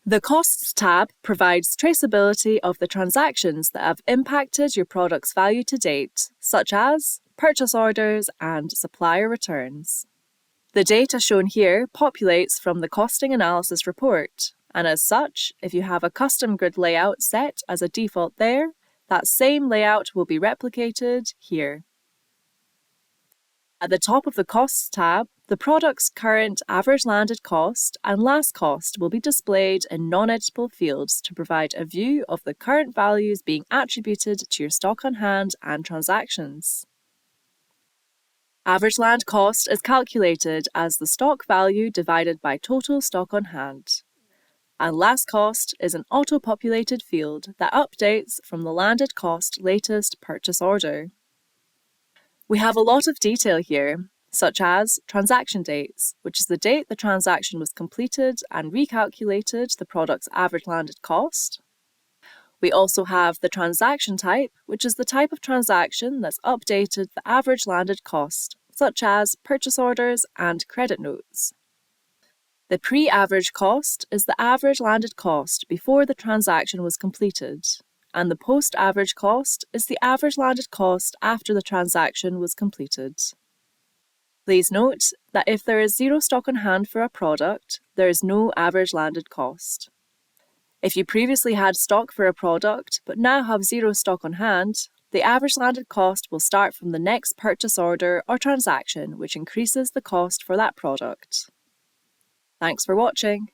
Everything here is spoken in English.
The Costs tab provides traceability of the transactions that have impacted your product's value to date, such as purchase orders and supplier returns. The data shown here populates from the Costing Analysis report, and as such, if you have a custom grid layout set as a default there, that same layout will be replicated here. At the top of the Costs tab, the product's current average landed cost and last cost will be displayed in non-editable fields to provide a view of the current values being attributed to your stock on hand and transactions. Average land cost is calculated as the stock value divided by total stock on hand. And last cost is an auto-populated field that updates from the landed cost latest purchase order. We have a lot of detail here, such as transaction dates, which is the date the transaction was completed and recalculated the product's average landed cost. We also have the transaction type, which is the type of transaction that's updated the average landed cost, such as purchase orders and credit notes. The pre-average cost is the average landed cost before the transaction was completed, and the post-average cost is the average landed cost after the transaction was completed. Please note that if there is zero stock on hand for a product, there is no average landed cost. If you previously had stock for a product but now have zero stock on hand, the average landed cost will start from the next purchase order or transaction, which increases the cost for that product. Thanks for watching.